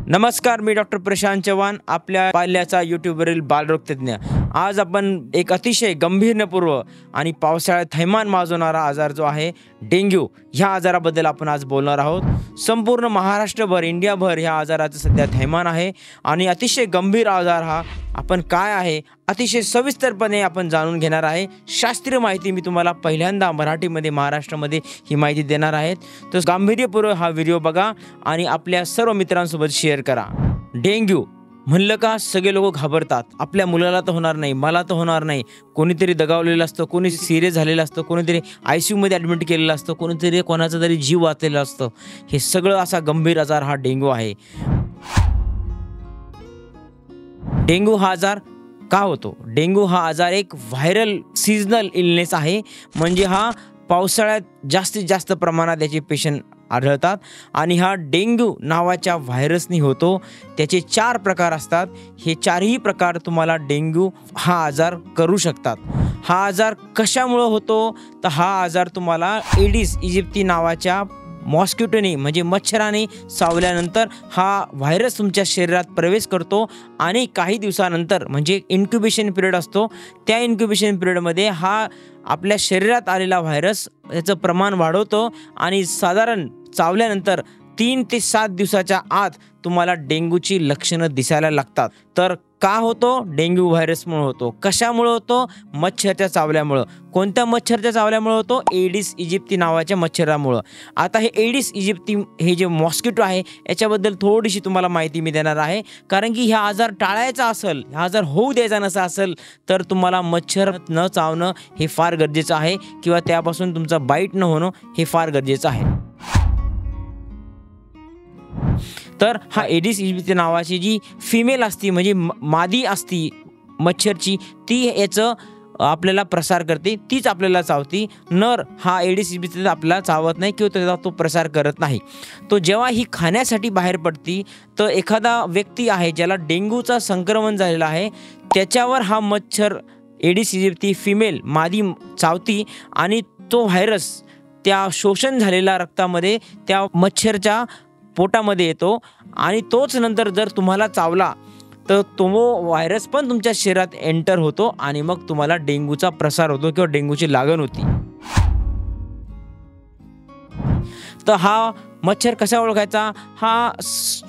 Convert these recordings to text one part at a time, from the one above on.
नमस्कार, मी डॉक्टर प्रशांत चव्हाण, आपल्या पाल्याचा यूट्यूबवरील बालरोग तज्ञ। आज आपण एक अतिशय गंभीरपूर्व आणि पावसाळ्यात थैमान माजवणारा आजार जो आहे डेंग्यू, ह्या आजाराबद्दल आपण आज बोलणार आहोत। संपूर्ण महाराष्ट्रभर, इंडियाभर ह्या आजाराचं सध्या थैमान आहे आणि अतिशय गंभीर आजार हा आपण काय आहे अतिशय सविस्तरपणे आपण जाणून घेणार आहे। शास्त्रीय माहिती मी तुम्हाला पहिल्यांदा मराठीमध्ये महाराष्ट्रामध्ये ही माहिती देणार आहे, तर गांभीर्यपूर्वक हा व्हिडिओ बघा आणि आपल्या सर्व मित्रांसोबत शेअर करा। डेंग्यू म्हणलं का सगळे लोक घाबरतात, आपल्या मुलाला तर होणार नाही, मला तर होणार नाही, कोणीतरी दगावलेलं असतं, कोणी सिरियस झालेलं असतं, कोणीतरी ICU मध्ये ॲडमिट केलेलं असतं, कोणीतरी कोणाचा तरी जीव वाचलेला असतं। हे सगळं असा गंभीर आजार हा डेंग्यू आहे। डेंग्यू हा आजार का होतो? डेंग्यू हा आजार एक व्हायरल सीजनल इलनेस आहे, म्हणजे हा पावसाळ्यात जास्तीत जास्त प्रमाणात याचे पेशंट आढळतात आणि हा डेंग्यू नावाच्या व्हायरसनी होतो। त्याचे 4 प्रकार असतात, हे 4ही प्रकार तुम्हाला डेंग्यू हा आजार करू शकतात। हा आजार कशामुळे होतो? तर हा आजार तुम्हाला एडिस इजिप्ती नावाच्या मॉस्किटोने म्हणजे मच्छराने चावल्यानंतर हा व्हायरस तुमच्या शरीरात प्रवेश करतो आणि काही दिवसानंतर म्हणजे इन्क्युबेशन पिरियड असतो, त्या इन्क्युबेशन पिरियडमध्ये हा आपल्या शरीरात आलेला व्हायरस याचं प्रमाण वाढवतो आणि साधारण चावल्यानंतर 3 ते 7 दिवसाच्या आत तुम्हाला डेंग्यूची लक्षणं दिसायला लागतात। तर का होतो? डेंग्यू व्हायरसमुळे होतो। कशामुळे होतो? मच्छरच्या चावल्यामुळं। कोणत्या मच्छरच्या चावल्यामुळे होतो? एडिस इजिप्ती नावाच्या मच्छरामुळं। आता हे एडिस इजिप्ती हे जे मॉस्किटो आहे याच्याबद्दल थोडीशी तुम्हाला माहिती मी देणार आहे, कारण की हा आजार टाळायचा असेल, हा आजार होऊ द्यायचा नसा असेल तर तुम्हाला मच्छर न चावणं हे फार गरजेचं आहे, किंवा त्यापासून तुमचा बाईट न होणं हे फार गरजेचं आहे। तर हा एडिस इजिप्ती नावाची जी फिमेल असती म्हणजे मादी असती मच्छरची, ती याचं आपल्याला प्रसार करते, तीच आपल्याला चावती। नर हा एडिस इजिप्ती आपल्याला चावत नाही किंवा त्याचा तो प्रसार करत नाही। तो जेव्हा ही खाण्यासाठी बाहेर पडती तर एखादा व्यक्ती आहे ज्याला डेंग्यूचा संक्रमण झालेला आहे त्याच्यावर हा मच्छर एडिस इजिप्ती फिमेल मादी चावती आणि तो व्हायरस त्या शोषण झालेल्या रक्तामध्ये त्या मच्छरच्या पोटामध्ये येतो आणि तोच नंतर जर तुम्हाला चावला तर तो व्हायरस पण तुमच्या शरीरात एंटर होतो आणि मग तुम्हाला डेंग्यूचा प्रसार होतो किंवा डेंग्यूची लागण होती। तर हा मच्छर कसा ओळखायचा? हा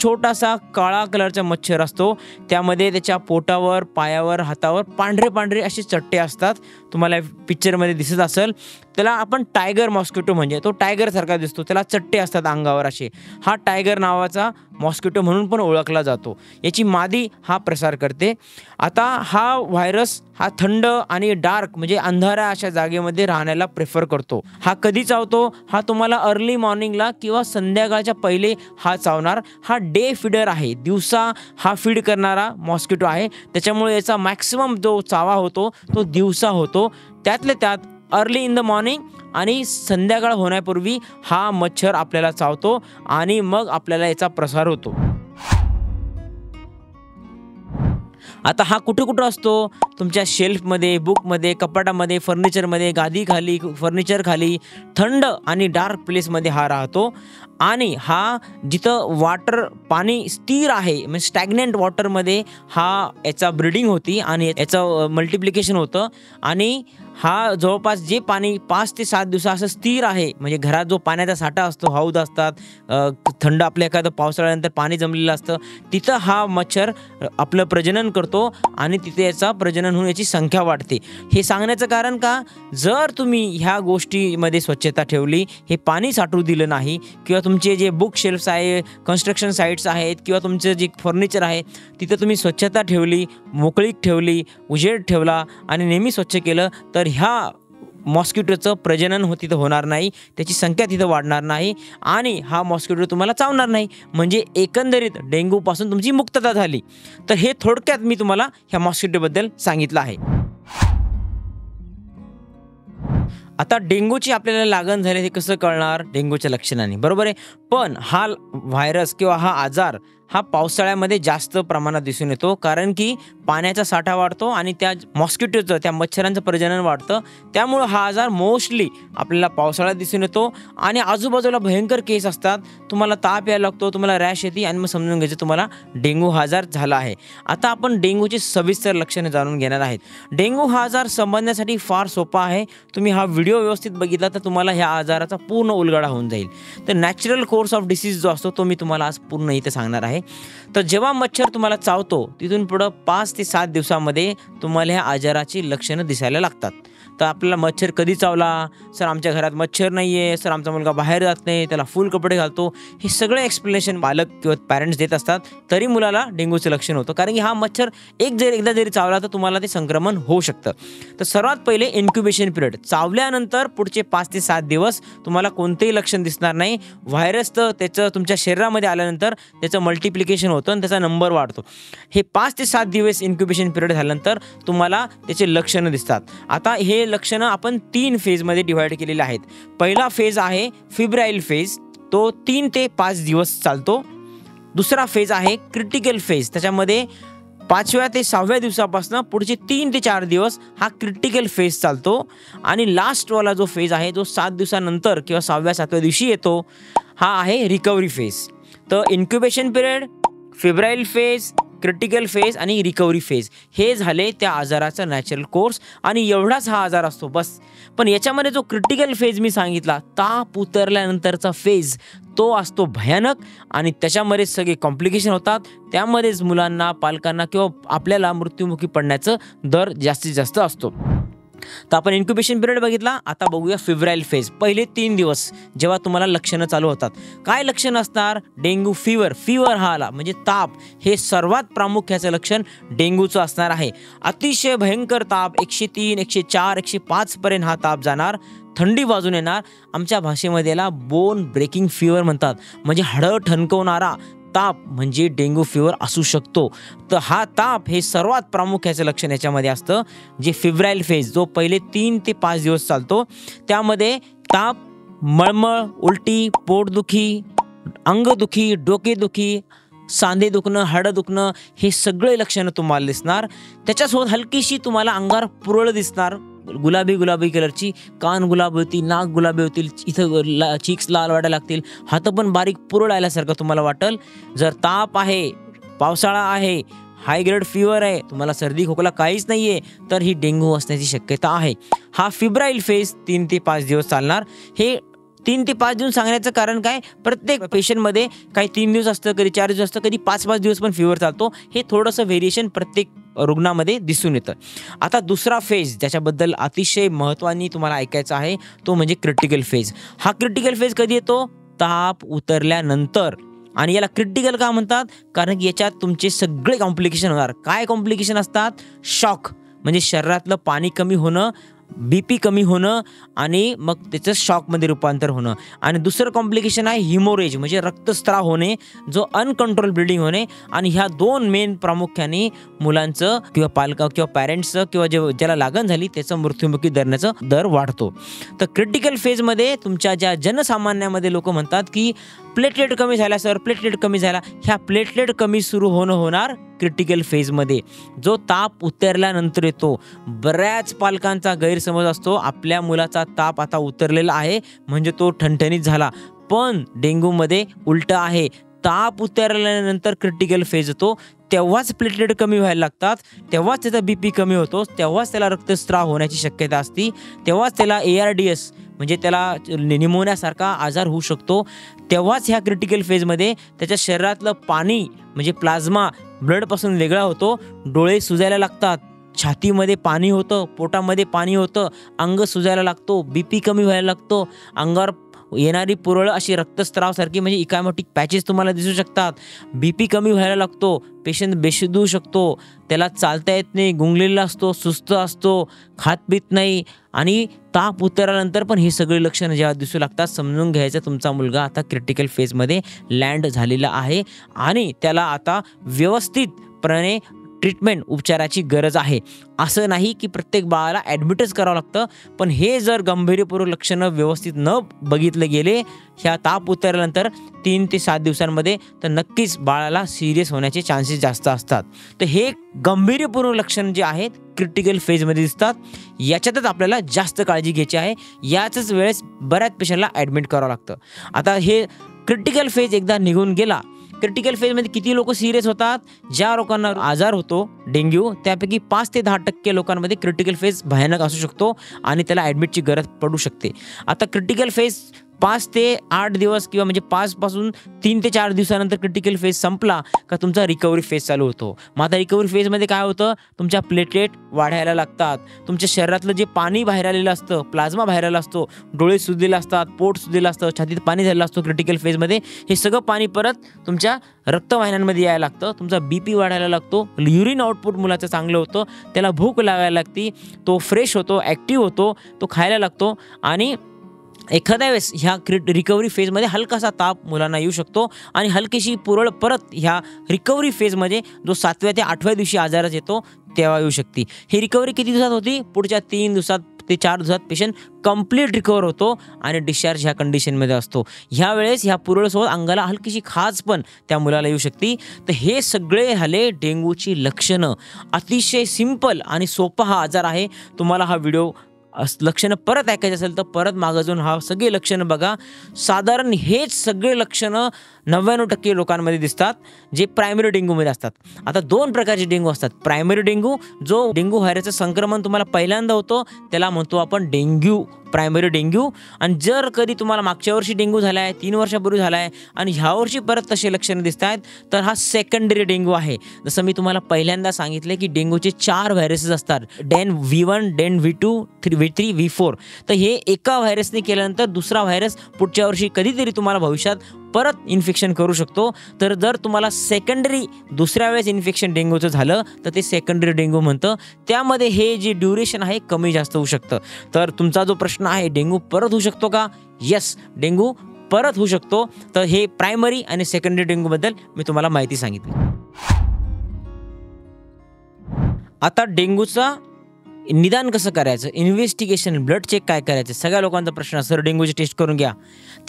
छोटासा काळा कलरचा मच्छर असतो, त्यामध्ये त्याच्या पोटावर, पायावर, हातावर पांढरे पांढरे असे चट्टे असतात, तुम्हाला पिक्चरमध्ये दिसत असेल। त्याला आपण टायगर मॉस्किटो म्हणजे तो टायगर सारखा दिसतो, त्याला चट्टे असतात अंगावर असे, हा टायगर नावाचा मॉस्किटो म्हणून पण ओळखला जातो। याची मादी हा प्रसार करते। आता हा व्हायरस हा थंड आणि डार्क म्हणजे अंधाऱ्या अशा जागेमध्ये राहण्याला प्रेफर करतो। हा कधी चावतो? हा तुम्हाला अर्ली मॉर्निंगला किंवा संध्याकाळच्या पहिले हा चावणार। हा डे फीडर आहे, दिवसा हा फीड करणारा मॉस्किटो आहे, त्याच्यामुळे याचा मॅक्सिमम जो चावा होतो तो दिवसा होतो। त्यातल्या त्यात अर्ली इन द मॉर्निंग आणि संध्याकाळ होण्यापूर्वी हा मच्छर आपल्याला चावतो आणि मग आपल्याला याचा प्रसार होतो। आता हा कुठे कुठं असतो? तुमच्या शेल्फमध्ये, बुकमध्ये, कपाटामध्ये, फर्निचरमध्ये, गादी खाली, फर्निचर खाली, थंड आणि डार्क प्लेसमध्ये हा राहतो। आणि हा जिथं वाटर पाणी स्थिर आहे म्हणजे स्टॅग्नंट वॉटरमध्ये हा याचा ब्रीडिंग होती आणि याचं मल्टिप्लिकेशन होतं। आणि हा जवळपास जे पाणी 5 ते 7 दिवस असं स्थिर आहे, म्हणजे घरात जो पाण्याचा साठा असतो, हौद असतात, थंड आपल्या एखादं पावसाळ्यानंतर पाणी जमलेलं असतं, तिथं हा मच्छर आपलं प्रजनन करतो आणि तिथे याचा प्रजनन होऊन याची संख्या वाढते। हे सांगण्याचं कारण का? जर तुम्ही ह्या गोष्टीमध्ये स्वच्छता ठेवली, हे पाणी साठवू दिलं नाही, किंवा तुमचे जे बुक शेल्फ्स आहे, कन्स्ट्रक्शन साईट्स आहेत, किंवा तुमचं जे फर्निचर आहे तिथं तुम्ही स्वच्छता ठेवली, मोकळीक ठेवली, उजेड ठेवला आणि नेहमी स्वच्छ केलं तर ह्या मॉस्किटोचं प्रजनन तिथं होणार नाही, त्याची संख्या तिथं वाढणार नाही आणि हा मॉस्किटो तुम्हाला चावणार नाही, म्हणजे एकंदरीत डेंग्यूपासून तुमची मुक्तता झाली। तर हे थोडक्यात मी तुम्हाला ह्या मॉस्किटोबद्दल सांगितलं आहे। आता डेंग्यूची आपल्याला लागण झाली हे कसं कळणार? डेंग्यूच्या लक्षणांनी, बरोबर आहे। पण हा व्हायरस किंवा हा आजार हा पावसाळ्यामध्ये जास्त प्रमाणात दिसून येतो, कारण की पाण्याचा साठा वाढतो आणि त्या मॉस्किटोचं, त्या मच्छरांचं प्रजनन वाढतं. त्यामुळं हा आजार मोस्टली आपल्याला पावसाळ्यात दिसून येतो आणि आजूबाजूला भयंकर केस असतात. तुम्हाला ताप यायला लागतो, तुम्हाला रॅश येते आणि मग समजून घ्यायचं तुम्हाला डेंग्यू हा आजार झाला आहे. आता आपण डेंग्यूची सविस्तर लक्षणे जाणून घेणार आहेत. डेंग्यू हा आजार समजण्यासाठी फार सोपा आहे. तुम्ही हा व्हिडिओ व्यवस्थित बघितला तर तुम्हाला ह्या आजाराचा पूर्ण उलगडा होऊन जाईल. तर नॅचरल कोर्स ऑफ डिसीज जो असतो तो मी तुम्हाला आज पूर्ण इथे सांगणार आहे. तर जेव्हा मच्छर तुम्हाला चावतो तिथून पुढं 5 ते 7 दिवसामध्ये तुम्हाला ह्या आजाराची लक्षणं दिसायला लागतात. तर आपल्याला मच्छर कधी चावला, सर आमच्या घरात मच्छर नाही आहे, सर आमचा मुलगा बाहेर जात नाही, त्याला फुल कपडे घालतो, हे सगळे एक्सप्लेनेशन पालक किंवा पॅरेंट्स देत असतात. तरी मुलाला डेंग्यूचं लक्षण होतं, कारण की हा मच्छर एकदा जरी चावला तर तुम्हाला ते संक्रमण होऊ शकतं. तर सर्वात पहिले इन्क्युबेशन पिरियड, चावल्यानंतर पुढचे 5 ते 7 दिवस तुम्हाला कोणतेही लक्षण दिसणार नाही. व्हायरस तर त्याचं तुमच्या शरीरामध्ये आल्यानंतर त्याचं मल्टिप्लिकेशन होतं आणि त्याचा नंबर वाढतो. हे 5 ते 7 दिवस इन्क्युबेशन पिरियड झाल्यानंतर तुम्हाला त्याचे लक्षणं दिसतात. आता हे लक्षणं आपण 3 फेजमध्ये डिवाइड केलेले आहेत. पहिला फेज आहे फिब्राईल फेज, तो 3 ते 5 दिवस चालतो. दुसरा फेज आहे क्रिटिकल फेज, त्याच्यामध्ये 5व्या ते 6व्या दिवसापासून पुढचे 3 ते 4 दिवस हा क्रिटिकल फेज चालतो. आणि लास्टवाला जो फेज आहे जो 7 दिवसानंतर किंवा 6व्या-7व्या दिवशी येतो, हा आहे रिकव्हरी फेज. तर incubation period, febrile phase, critical phase आणि रिकव्हरी फेज हे झाले त्या आजाराचा नॅचरल कोर्स. आणि एवढाच हा आजार असतो बस. पण याच्यामध्ये जो क्रिटिकल फेज मी सांगितला, ताप उतरल्यानंतरचा फेज, तो असतो भयानक आणि त्याच्यामध्ये सगळे कॉम्प्लिकेशन होतात. त्यामध्येच मुलांना, पालकांना किंवा आपल्याला मृत्युमुखी पडण्याचं दर जास्तीत जास्त असतो. तर आपण इन्क्युबेशन पिरियड बघितला. आता बघूया फिब्राईल फेज. पहिले 3 दिवस जेव्हा तुम्हाला लक्षणं चालू होतात, काय लक्षण असणार? डेंग्यू फीवर हा आला म्हणजे ताप, हे सर्वात प्रामुख्याचं लक्षण डेंग्यूचं असणार आहे. अतिशय भयंकर ताप, 103, 104, 105 पर्यंत हा ताप जाणार. थंडी वाजून येणार. आमच्या भाषेमध्ये याला बोन ब्रेकिंग फीवर म्हणतात, म्हणजे हाडं ठणकवणारा ताप म्हणजे डेंग्यू फीवर असू शकतो. तर हा ताप हे सर्वात प्रामुख्याचं लक्षण याच्यामध्ये असतं, जे फिब्राईल फेज जो पहिले 3 ते 5 दिवस चालतो. त्यामध्ये ताप, मळमळ, उलटी, पोटदुखी, अंगदुखी, डोकेदुखी, सांधे दुखणं, हाडं दुखणं, हे सगळे लक्षणं तुम्हाला दिसणार. त्याच्यासोबत हलकीशी तुम्हाला अंगावर पुरळ दिसणार, गुलाबी कलरची, कान गुलाबी होतील, नाक गुलाबी होतील, इथं चीक्स लाल वाटायला लागतील, हात पण बारीक पुरळ आल्यासारखं तुम्हाला वाटेल. जर ताप आहे, पावसाळा आहे, हाय ग्रेड फीवर आहे, तुम्हाला सर्दी खोकला काहीच नाही आहे, तर ही डेंग्यू असण्याची शक्यता आहे. हा फिब्राईल फेज 3 ते 5 दिवस चालणार. हे 3 ते 5 दिवस सांगण्याचं कारण काय, प्रत्येक पेशंटमध्ये काही 3 दिवस असतं, कधी 4 दिवस असतं, कधी 5-5 दिवस पण फीवर चालतो. हे थोडंसं व्हेरिएशन प्रत्येक रुग्णामध्ये दिसून येतं. आता दुसरा फेज ज्याच्याबद्दल अतिशय महत्त्वाने तुम्हाला ऐकायचं आहे, तो म्हणजे क्रिटिकल फेज. हा क्रिटिकल फेज कधी येतो? ताप उतरल्यानंतर. आणि याला क्रिटिकल का म्हणतात? कारण की याच्यात तुमचे सगळे कॉम्प्लिकेशन होणार. काय कॉम्प्लिकेशन असतात? शॉक, म्हणजे शरीरातलं पाणी कमी होणं, BP कमी होणं आणि मग त्याचं शॉकमध्ये रूपांतर होणं. आणि दुसरं कॉम्प्लिकेशन आहे हिमोरेज, म्हणजे रक्तस्राव होणे, जो अनकंट्रोल ब्लिडिंग होणे. आणि ह्या 2 मेन प्रामुख्याने मुलांचं किंवा किंवा पॅरेंट्सचं किंवा ज्याला लागण झाली त्याचं मृत्युमुखी धरण्याचा दर वाढतो. तर क्रिटिकल फेजमध्ये तुमच्या ज्या जनसामान्यामध्ये लोक म्हणतात की प्लेटलेट कमी झाला सर, प्लेटलेट कमी झाला, ह्या प्लेटलेट कमी सुरू होणार क्रिटिकल फेजमध्ये, जो ताप उतरल्यानंतर येतो. बऱ्याच पालकांचा गैरसमज असतो, आपल्या मुलाचा ताप आता उतरलेला आहे म्हणजे तो ठणठणीत झाला. पण डेंग्यूमध्ये उलटं आहे. ताप उतरल्यानंतर क्रिटिकल फेज येतो, तेव्हाच प्लेटलेट कमी व्हायला लागतात, तेव्हाच त्याचा BP कमी होतो, तेव्हाच त्याला रक्तस्राव होण्याची शक्यता असते, तेव्हाच त्याला ARDS म्हणजे त्याला निमोनियासारखा आजार होऊ शकतो. तेव्हाच ह्या क्रिटिकल फेजमध्ये त्याच्या शरीरातलं पाणी म्हणजे प्लाझ्मा ब्लडपासून वेगळा होतो, डोळे सुजायला लागतात, छातीमध्ये पाणी होतं, पोटामध्ये पाणी होतं, अंग सुजायला लागतो, BP कमी व्हायला लागतो, अंगावर येणारी पुरळ अशी रक्तस्रावासारखी म्हणजे इकॅमोटिक पॅचेस तुम्हाला दिसू शकतात, BP कमी व्हायला लागतो, पेशंट बेशुद्ध होऊ शकतो, त्याला चालता येत नाही, गुंगलेला असतो, सुस्त असतो, खात पीत नाही. आणि ताप उतरल्यानंतर पण ही सगळी लक्षणं जेव्हा दिसू लागतात, समजून घ्यायचं तुमचा मुलगा आता क्रिटिकल फेजमध्ये लँड झालेला आहे आणि त्याला आता व्यवस्थितपणे ट्रीटमेंट उपचाराची गरज आहे. असं नाही की प्रत्येक बाळाला ॲडमिटच करावं लागतं, पण हे जर गंभीरपूर्वक लक्षणं व्यवस्थित न बघितले गेले ह्या ताप उतरल्यानंतर 3 ते 7 दिवसांमध्ये, तर नक्कीच बाळाला सिरियस होण्याचे चान्सेस जास्त असतात. तर हे गंभीरपूर्वक लक्षण जे आहेत क्रिटिकल फेजमध्ये दिसतात, याच्यातच आपल्याला जास्त काळजी घ्यायची आहे. याच वेळेस बऱ्याच पेशंटला ॲडमिट करावं लागतं. आता हे क्रिटिकल फेज एकदा निघून गेला, क्रिटिकल फेजमध्ये किती लोक सिरियस होतात? ज्या लोकांना आजार होतो डेंग्यू, त्यापैकी 5 ते 10% लोकांमध्ये क्रिटिकल फेज भयानक असू शकतो आणि त्याला ॲडमिटची गरज पडू शकते. आता क्रिटिकल फेज 5 ते 8 दिवस किंवा म्हणजे 5 पासून 3 ते 4 दिवसानंतर क्रिटिकल फेज संपला का तुमचा रिकव्हरी फेज चालू होतो. मग आता रिकव्हरी फेजमध्ये काय होतं? तुमच्या प्लेटलेट वाढायला लागतात, तुमच्या शरीरातलं जे पाणी बाहेर आलेलं असतं, प्लाझ्मा बाहेर आलेला असतो, डोळे सुजलेले असतात, पोट सुजलेलं असतं, छातीत पाणी झालेलं असतं क्रिटिकल फेजमध्ये, हे सगळं पाणी परत तुमच्या रक्तवाहिन्यांमध्ये यायला लागतं, तुमचा BP वाढायला लागतो, युरिन आउटपुट मुलाचं चांगलं होतं, त्याला भूक लागायला लागती, तो फ्रेश होतो, ॲक्टिव्ह होतो, तो खायला लागतो आणि एखाद्या वेळेस ह्या रिकव्हरी फेजमध्ये हलकासा ताप मुलांना येऊ शकतो आणि हलकीशी पुरळ परत ह्या रिकव्हरी फेजमध्ये जो 7व्या ते 8व्या दिवशी आजारात येतो तेव्हा येऊ शकते. ही रिकव्हरी किती दिवसात होती? पुढच्या 3 दिवसात ते 4 दिवसात पेशंट कंप्लीट रिकवर होतो आणि डिस्चार्ज ह्या कंडिशनमध्ये असतो. ह्या वेळेस ह्या पुरळसोबत अंगाला हलकीशी खाज पण त्या मुलाला येऊ शकते. तर हे सगळे झाले डेंग्यूची लक्षणं. अतिशय सिंपल आणि सोपा हा आजार आहे. तुम्हाला हा व्हिडिओ लक्षणं परत ऐकायचं असेल तर परत मागं जाऊन हा सगळे लक्षणं बघा. साधारण हेच सगळे लक्षणं 99% लोकांमध्ये दिसतात जे प्रायमरी डेंग्यूमध्ये असतात. आता 2 प्रकारचे डेंग्यू असतात. प्रायमरी डेंग्यू, जो डेंग्यू व्हायरसचं संक्रमण तुम्हाला पहिल्यांदा होतं त्याला म्हणतो आपण डेंग्यू, प्रायमरी डेंग्यू. आणि जर कधी तुम्हाला मागच्या वर्षी डेंग्यू झाला आहे, 3 वर्षापूर्वी झाला आहे आणि ह्या वर्षी परत तसे लक्षणं दिसत आहेत, तर हा सेकंडरी डेंग्यू आहे. जसं मी तुम्हाला पहिल्यांदा सांगितले की डेंग्यूचे 4 व्हायरसेस असतात, DEN V1, DEN V2, V3, V4. तर हे एका व्हायरसने केल्यानंतर दुसरा व्हायरस पुढच्या वर्षी कधीतरी तुम्हाला भविष्यात परत इन्फेक्शन करू शकतो. तर जर तुम्हाला सेकंडरी दुसऱ्या वेळेस इन्फेक्शन डेंग्यूचं झालं तर ते सेकंडरी डेंग्यू म्हणतं. त्यामध्ये हे जे ड्युरेशन आहे कमी जास्त होऊ शकतं. तर तुमचा जो प्रश्न आहे डेंग्यू परत होऊ शकतो का? येस, डेंग्यू परत होऊ शकतो. तर हे प्रायमरी आणि सेकंडरी डेंग्यूबद्दल मी तुम्हाला माहिती सांगितली. आता डेंग्यूचा निदान कसं करायचं, इन्व्हेस्टिगेशन, ब्लड चेक काय करायचं, सगळ्या लोकांचा प्रश्न, सर डेंग्यूची टेस्ट करून घ्या.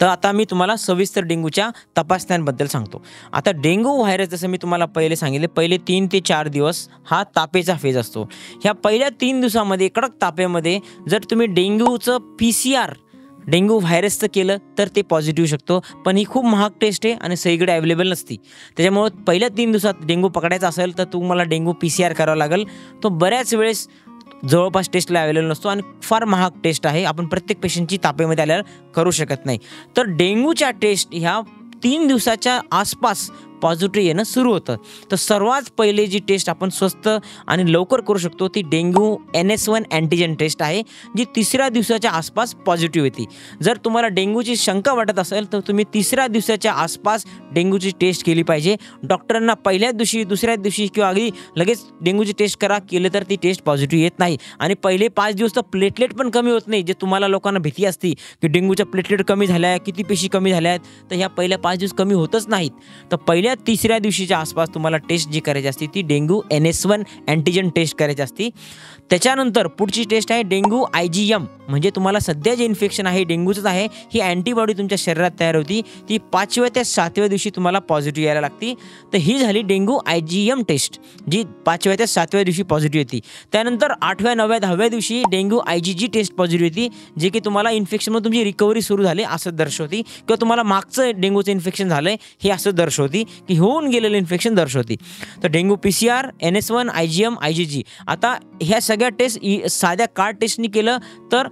तर आता मी तुम्हाला सविस्तर डेंग्यूच्या तपासण्यांबद्दल सांगतो. आता डेंग्यू व्हायरस जसं मी तुम्हाला पहिले सांगितले, पहिले 3 ते 4 दिवस हा तापेचा फेज असतो. ह्या पहिल्या 3 दिवसामध्ये कडक तापेमध्ये जर तुम्ही डेंग्यूचं PCR डेंग्यू व्हायरसचं केलं तर ते पॉझिटिव्ह येऊ शकतो. पण ही खूप महाग टेस्ट आहे आणि सगळीकडे अवेलेबल नसती. त्याच्यामुळं पहिल्या 3 दिवसात डेंग्यू पकडायचा असेल तर तुम्हाला डेंग्यू PCR करावा लागेल. तो बऱ्याच वेळेस जवळपास टेस्टला अवेलेबल नसतो आणि फार महाग टेस्ट आहे. आपण प्रत्येक पेशंटची तापेमध्ये आल्यावर करू शकत नाही. तर डेंग्यूच्या टेस्ट ह्या 3 दिवसाच्या आसपास पॉझिटिव्ह येणं सुरू होतं. तर सर्वात पहिले जी टेस्ट आपण स्वस्त आणि लवकर करू शकतो ती डेंग्यू NS1 अँटीजन टेस्ट आहे, जी 3ऱ्या दिवसाच्या आसपास पॉझिटिव्ह येते. जर तुम्हाला डेंग्यूची शंका वाटत असेल तर तुम्ही 3ऱ्या दिवसाच्या आसपास डेंग्यूची टेस्ट केली पाहिजे. डॉक्टरांना पहिल्याच दिवशी, दुसऱ्या दिवशी किंवा अगदी लगेच डेंग्यूची टेस्ट करा केले तर ती टेस्ट पॉझिटिव्ह येत नाही. आणि पहिले 5 दिवस तर प्लेटलेट पण कमी होत नाही, जे तुम्हाला लोकांना भीती असते की डेंग्यूच्या प्लेटलेट कमी झाल्या आहे, किती पेशी कमी झाल्या आहेत, तर ह्या पहिल्या 5 दिवस कमी होतच नाहीत. तर पहिल्या 3ऱ्या दिवशीच्या आसपास तुम्हाला टेस्ट जी करायची असते ती डेंग्यू NS1 अँटीजन टेस्ट करायची असते. त्याच्यानंतर पुढची टेस्ट आहे डेंग्यू IgM, म्हणजे तुम्हाला सध्या जे इन्फेक्शन आहे डेंग्यूचंच आहे, ही अँटीबॉडी तुमच्या शरीरात तयार होती, ती 5व्या ते 7व्या दिवशी तुम्हाला पॉझिटिव्ह यायला लागते. तर ही झाली डेंग्यू IgM टेस्ट, जी 5व्या ते 7व्या दिवशी पॉझिटिव्ह येते. त्यानंतर 8व्या, 9व्या, 10व्या दिवशी डेंग्यू IgG टेस्ट पॉझिटिव्ह येते, जे की तुम्हाला इन्फेक्शनमध्ये तुमची रिकव्हरी सुरू झाली असं दर्शवते, किंवा तुम्हाला मागचं डेंग्यूचं इन्फेक्शन झालं हे असं दर्शवते, की होऊन गेलेलं इन्फेक्शन दर्शवते. तर dengue PCR, NS1, IgM, IgG. आता ह्या सगळ्या टेस्ट साध्या कार्ड टेस्टनी केलं तर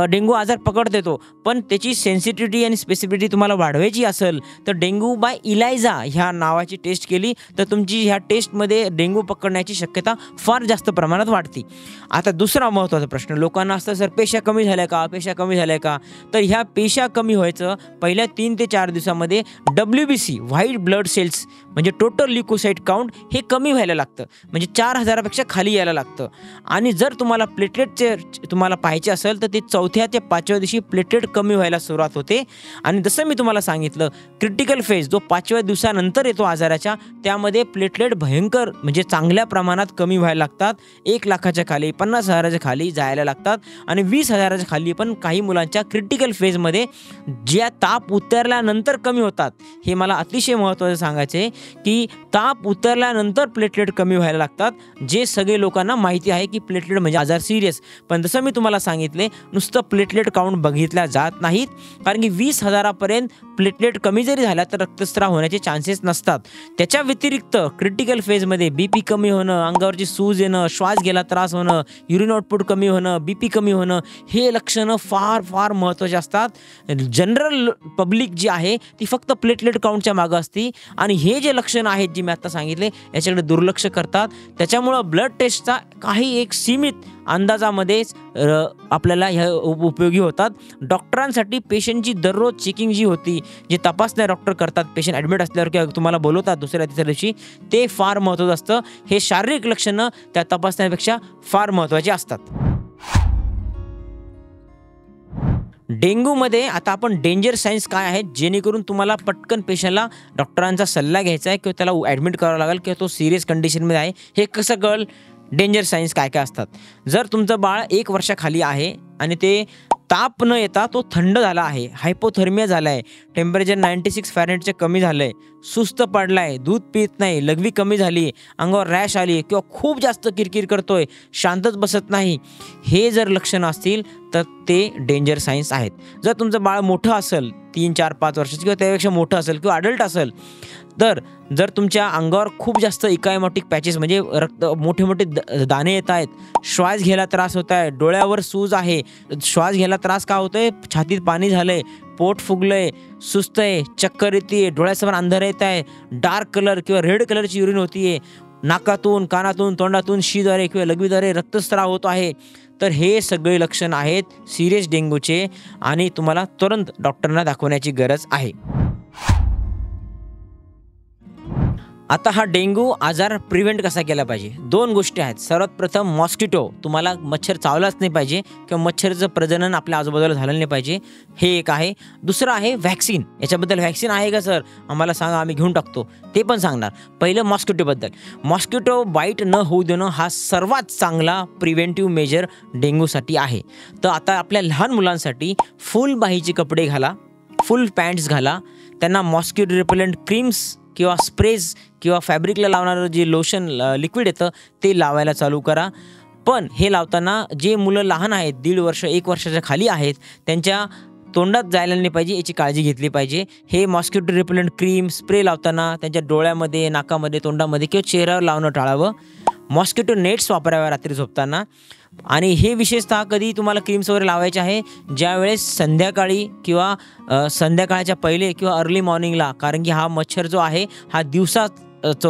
डेंग्यू आजार पकडता येतो. पण त्याची सेन्सिटिव्हिटी आणि स्पेसिफिसिटी तुम्हाला वाढवायची असेल तर डेंग्यू बाय इलायझा ह्या नावाची टेस्ट केली तर तुमची ह्या टेस्टमध्ये डेंग्यू पकडण्याची शक्यता फार जास्त प्रमाणात वाढते. आता दुसरा महत्त्वाचा प्रश्न लोकांना असतं, सर पेशा कमी झाल्या का, पेशा कमी झाल्या का? तर ह्या पेशा कमी व्हायचं पहिल्या 3 ते 4 दिवसामध्ये WBC, व्हाईट ब्लड सेल्स, म्हणजे टोटल ल्युकोसाइट काउंट हे कमी व्हायला लागतं, म्हणजे 4000पेक्षा खाली यायला लागतं. आणि जर तुम्हाला प्लेटलेटचे तुम्हाला पाहायचे असेल तर ते 4थ्या ते 5व्या दिवशी प्लेटलेट कमी व्हायला सुरुवात होते आणि जसं मी तुम्हाला सांगितलं क्रिटिकल फेज जो 5व्या दिवसानंतर येतो आजाराच्या, त्यामध्ये प्लेटलेट भयंकर म्हणजे चांगल्या प्रमाणात कमी व्हायला लागतात. 1 लाखाच्या खाली, 50,000च्या खाली जायला लागतात आणि 20,000च्या खाली पण काही मुलांच्या क्रिटिकल फेजमध्ये ज्या ताप उतरल्यानंतर कमी होतात. हे मला अतिशय महत्त्वाचं सांगायचं आहे की ताप उतरल्यानंतर प्लेटलेट कमी व्हायला लागतात, जे सगळे लोकांना माहिती आहे की प्लेटलेट म्हणजे आजार सिरियस. पण जसं मी तुम्हाला सांगितले नुसतं प्लेटलेट काउंट बघितल्या जात नाहीत, कारण की 20,000पर्यंत प्लेटलेट कमी जरी झाला तर रक्तस्राव होण्याचे चान्सेस नसतात. त्याच्या व्यतिरिक्त क्रिटिकल फेजमध्ये BP कमी होणं, अंगावरची सूज येणं, श्वास घ्यायला त्रास होणं, युरिन आउटपुट कमी होणं, BP कमी होणं, हे लक्षणं फार फार महत्त्वाचे असतात. जनरल पब्लिक जी आहे ती फक्त प्लेटलेट काउंटच्या मागं असते आणि हे जे लक्षणं आहेत जी मी आता सांगितले याच्याकडे दुर्लक्ष करतात. त्याच्यामुळं ब्लड टेस्टचा काही एक सीमित अंदाजामध्येच आपल्याला ह्या उपयोगी होतात. डॉक्टरांसाठी पेशंटची दररोज चेकिंग जी होती, जे तपासण्या डॉक्टर करतात पेशंट ॲडमिट असल्यावर किंवा तुम्हाला बोलवतात दुसऱ्या तिसऱ्या दिवशी, ते फार महत्त्वाचं असतं. हे शारीरिक लक्षणं त्या तपासण्यापेक्षा फार महत्त्वाची असतात. डेंग्यूमध्ये आता आपण डेंजर सायन्स काय आहेत, जेणेकरून तुम्हाला पटकन पेशंटला डॉक्टरांचा सल्ला घ्यायचा आहे किंवा त्याला ॲडमिट करावं लागेल किंवा तो सिरियस कंडिशनमध्ये आहे, हे कसं कळेल? डेंजर सायन्स काय काय असतात. जर तुमचं बाळ 1 वर्षाखाली आहे आणि ते ताप न येता तो थंड झाला आहे, हायपोथर्मिया झाला आहे, टेम्परेचर 96 फॅरेनहाइटचे कमी झालं आहे, सुस्त पडला आहे, दूध पित नाही, लघवी कमी झाली आहे, अंगावर रॅश आली आहे किंवा खूप जास्त किरकिर करतोय, शांतच बसत नाही, हे जर लक्षणं असतील तर ते डेंजर सायन्स आहेत. जर तुमचं बाळ मोठं असेल 3, 4, 5 वर्षाचं किंवा त्यापेक्षा मोठं असेल किंवा अडल्ट असेल, तर जर तुमच्या अंगावर खूप जास्त इकायमॅटिक पॅचेस म्हणजे रक्त मोठे मोठे दाणे येत आहेत, श्वास घ्यायला त्रास होत आहे, डोळ्यावर सूज आहे, श्वास घ्यायला त्रास का होतोय, छातीत पाणी झालंय, पोट फुगलंय, सुस्त आहे, चक्कर येते, डोळ्यासमोर अंधार येत आहे, डार्क कलर किंवा रेड कलरची युरिन होतीये, नाकातून, कानातून, तोंडातून, शीद्वारे किंवा लघवीद्वारे रक्तस्राव होत आहे, तर हे सगळे लक्षण आहेत सिरियस डेंग्यूचे आणि तुम्हाला तुरंत डॉक्टरांना दाखवण्याची गरज आहे. आता हा डेंग्यू आजार प्रिव्हेंट कसा केला पाहिजे? 2 गोष्टी आहेत. सर्वात प्रथम मॉस्किटो, तुम्हाला मच्छर चावलाच नाही पाहिजे किंवा मच्छरचं प्रजनन आपल्या आजूबाजूला झालं नाही पाहिजे, हे एक आहे. दुसरं आहे व्हॅक्सिन. याच्याबद्दल व्हॅक्सिन आहे का सर, आम्हाला सांगा, आम्ही घेऊन टाकतो, ते पण सांगणार. पहिलं मॉस्किटोबद्दल. मॉस्किटो बाईट न होऊ देणं हा सर्वात चांगला प्रिव्हेंटिव्ह मेजर डेंग्यूसाठी आहे. तर आता आपल्या लहान मुलांसाठी फुल बाहीचे कपडे घाला, फुल पॅन्ट्स घाला, त्यांना मॉस्किटो रिपेलंट क्रीम्स किंवा स्प्रेज किंवा फॅब्रिकला लावणारं जे लोशन लिक्विड येतं ते लावायला चालू करा. पण हे लावताना जे मुलं लहान आहेत, 1.5 वर्ष 1 वर्षाच्या खाली आहेत, त्यांच्या तोंडात जायला नाही पाहिजे याची काळजी घेतली पाहिजे. हे मॉस्किटो रिपेलंट क्रीम स्प्रे लावताना त्यांच्या डोळ्यामध्ये, नाकामध्ये, तोंडामध्ये किंवा चेहऱ्यावर लावणं टाळावं. मॉस्किटो नेट्स वापराव्या रात्री झोपताना. आणि हे विशेषतः कधी तुम्हाला क्रीम्स वगैरे लावायचे आहे, ज्यावेळेस संध्याकाळी किंवा संध्याकाळच्या पहिले किंवा अर्ली मॉर्निंगला, कारण की हा मच्छर जो आहे हा दिवसा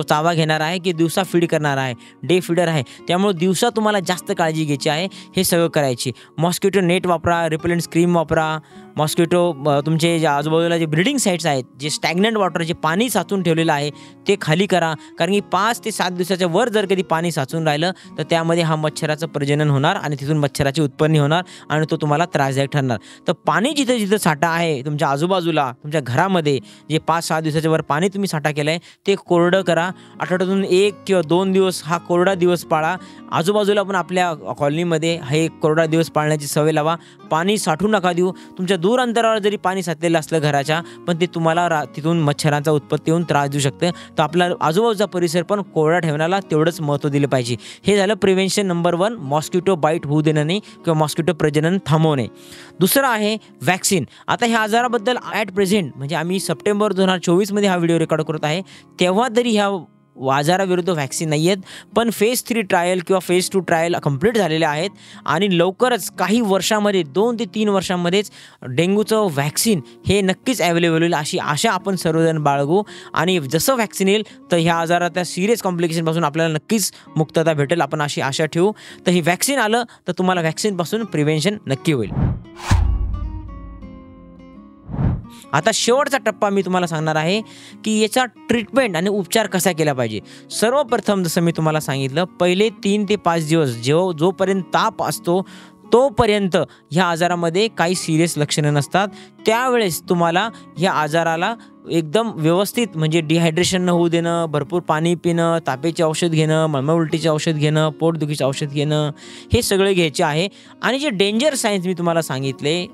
चावा घेणार आहे की दिवसा फीड करणार आहे, डे फीडर आहे, त्यामुळे दिवसा तुम्हाला जास्त काळजी घ्यायची आहे. हे सगळं करायची. मॉस्किटो नेट वापरा, रिपेलंट क्रीम वापरा. मॉस्किटो तुमचे जे आजूबाजूला जे ब्रीडिंग साईट्स आहेत, जे स्टॅग्नंट वॉटर जे पाणी साचून ठेवलेलं आहे ते खाली करा, कारण की 5 ते 7 दिवसाच्या वर जर कधी पाणी साचून राहिलं तर त्यामध्ये हा मच्छराचं प्रजनन होणार आणि तिथून मच्छराची उत्पत्ती होणार आणि तो तुम्हाला त्रासदायक ठरणार. तर पाणी जिथं जिथं साठा आहे तुमच्या आजूबाजूला, तुमच्या घरामध्ये जे 5-6 दिवसाच्या वर पाणी तुम्ही साठा केलं आहे ते कोरडं करा. आठवड्यातून 1 किंवा 2 दिवस हा कोरडा दिवस पाळा. आजूबाजूला पण आपल्या कॉलनीमध्ये हे कोरडा दिवस पाळण्याची सवय लावा. पाणी साठवू नका देऊ. तुमच्या दूर अंतरावर जरी पाणी साचलेलं असलं घराच्या, पण ते तुम्हाला तिथून मच्छरांचा उत्पत्ती होऊन त्रास देऊ शकते. तर आपला आजूबाजूचा परिसर पण कोरडा ठेवण्याला तेवढंच महत्त्व दिलं पाहिजे. हे झालं प्रिव्हेन्शन नंबर 1, मॉस्किटो बाईट होऊ देणं नाही किंवा मॉस्किटो प्रजनन थांबवणे. दुसरं आहे व्हॅक्सिन. आता ह्या आजाराबद्दल ॲट प्रेझेंट म्हणजे आम्ही सप्टेंबर 2024मध्ये हा व्हिडिओ रेकॉर्ड करत आहे, तेव्हा तरी ह्या आजाराविरुद्ध व्हॅक्सिन नाही आहेत. पण फेज 3 ट्रायल किंवा फेज 2 ट्रायल कंप्लीट झालेले आहेत आणि लवकरच काही वर्षामध्ये 2 ते 3 वर्षांमध्येच डेंग्यूचं व्हॅक्सिन हे नक्कीच अवेलेबल होईल अशी आशा आपण सर्वजण बाळगू. आणि जसं व्हॅक्सिन येईल तर ह्या आजाराच्या सिरियस कॉम्प्लिकेशनपासून आपल्याला नक्कीच मुक्तता भेटेल, आपण अशी आशा ठेवू. तर हे व्हॅक्सिन आलं तर तुम्हाला व्हॅक्सिनपासून प्रिव्हेन्शन नक्की होईल. आता शेवटचा टप्पा मी तुम्हाला सांगणार आहे की याचा ट्रीटमेंट आणि उपचार कसा केला पाहिजे. सर्वप्रथम जसं मी तुम्हाला सांगितलं, पहिले 3 ते 5 दिवस जोपर्यंत ताप असतो तोपर्यंत ह्या आजारामध्ये काही सिरियस लक्षणं नसतात. त्यावेळेस तुम्हाला ह्या आजाराला एकदम व्यवस्थित म्हणजे डिहायड्रेशन न होऊ देणं, भरपूर पाणी पिणं, तापेचे औषध घेणं, मळमळ उलटीचे औषध घेणं, पोटदुखीचे औषध घेणं, हे सगळे घ्यायचे आहे. आणि जे डेंजर सायन्स मी तुम्हाला सांगितले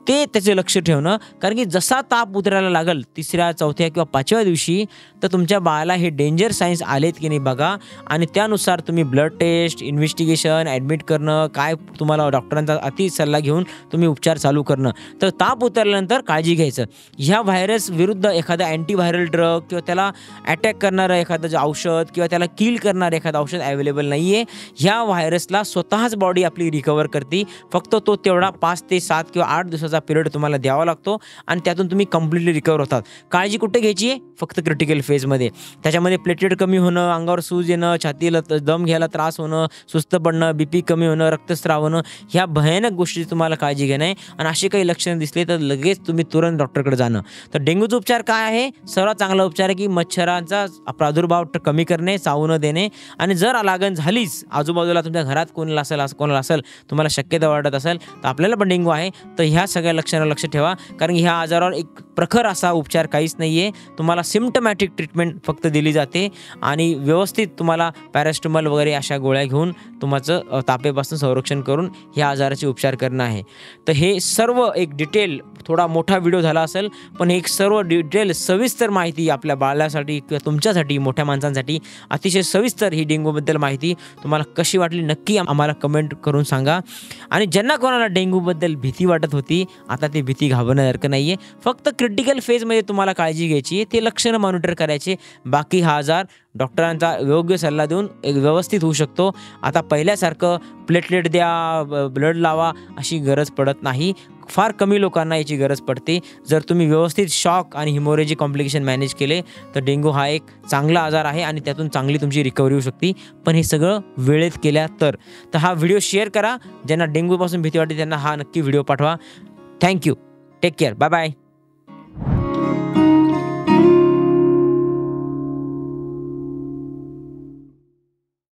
ते त्याचे लक्ष ठेवणं, कारण की जसा ताप उतरायला लागेल 3ऱ्या 4थ्या किंवा 5व्या दिवशी तर तुमच्या बाळाला हे डेंजर सायन्स आलेत की नाही बघा आणि त्यानुसार तुम्ही ब्लड टेस्ट, इन्व्हेस्टिगेशन, ॲडमिट करणं, काय तुम्हाला डॉक्टरांचा अति सल्ला घेऊन तुम्ही उपचार चालू करणं. तर ताप उतरल्यानंतर काळजी घ्यायचं. ह्या व्हायरस विरुद्ध एखादा अँटीव्हायरल ड्रग किंवा त्याला अटॅक करणारं एखादं जे औषध किंवा त्याला किल करणारं एखादं औषध अवेलेबल नाही आहे. ह्या व्हायरसला स्वतःच बॉडी आपली रिकवर करते. फक्त तो तेवढा 5 ते 7 किंवा 8 दिवसाचा पिरियड तुम्हाला द्यावा लागतो आणि त्यातून तुम्ही कम्प्लिटली रिकवर होतात. काळजी कुठे घ्यायची आहे? फक्त क्रिटिकल फेजमध्ये. त्याच्यामध्ये प्लेटलेट कमी होणं, अंगावर सूज येणं, छातीला दम घ्यायला त्रास होणं, सुस्त पडणं, BP कमी होणं, रक्तस्राव होणं, ह्या भयानक गोष्टी तुम्हाला काळजी घेणं आहे. आणि असे काही लक्षणं दिसले तर लगेच तुम्ही तुरंत डॉक्टरकडे जाणं. तर डेंग्यूचा उपचार काय आहे? सर्वात चांगला उपचार आहे की मच्छरांचा प्रादुर्भाव कमी करणे, चावू न देणे. आणि जर लागण झालीच, आजूबाजूला तुमच्या घरात कोणाला असेल तुम्हाला शक्यता वाटत असेल तर आपल्याला पण डेंग्यू आहे तर ह्या सगळ्या लक्षणांना लक्ष ठेवा, कारण ह्या आजारावर एक प्रखर असा उपचार काहीच नाही आहे. तुम्हाला सिम्पटमॅटिक ट्रीटमेंट फक्त दिली जाते आणि व्यवस्थित तुम्हाला पॅरास्टमॉल वगैरे अशा गोळ्या घेऊन तुमचं तापेपासून संरक्षण करून ह्या आजाराचे उपचार करणं आहे. तर हे सर्व एक डिटेल, थोडा मोठा व्हिडिओ झाला असेल पण एक सर्व डिटेल सविस्तर माहिती आपल्या बाळासाठी किंवा तुमच्यासाठी, मोठ्या माणसांसाठी अतिशय सविस्तर ही डेंग्यूबद्दल माहिती तुम्हाला कशी वाटली नक्की आम्हाला कमेंट करून सांगा. आणि ज्यांना कोणाला डेंग्यूबद्दल भीती वाटत होती आता ते भीती घाबरण्यासारखं नाही आहे. फक्त क्रिटिकल फेजमध्ये तुम्हाला काळजी घ्यायची आहे, ते लक्षणं मॉनिटर करायचे. बाकी हा आजार डॉक्टरांचा योग्य सल्ला देऊन एक व्यवस्थित होऊ शकतो. आता पहिल्यासारखं प्लेटलेट द्या, ब्लड लावा अशी गरज पडत नाही. फार कमी लोकांना याची गरज पडते. जर तुम्ही व्यवस्थित शॉक आणि हिमोरेजिक कॉम्प्लिकेशन मॅनेज केले तर डेंग्यू हा एक चांगला आजार आहे आणि त्यातून चांगली तुमची रिकव्हरी होऊ शकते. पण हे सगळं वेळेत केल्या तर हा व्हिडिओ शेअर करा. ज्यांना डेंग्यूपासून भीती वाटते त्यांना हा नक्की व्हिडिओ पाठवा. Thank you. Take care. Bye bye.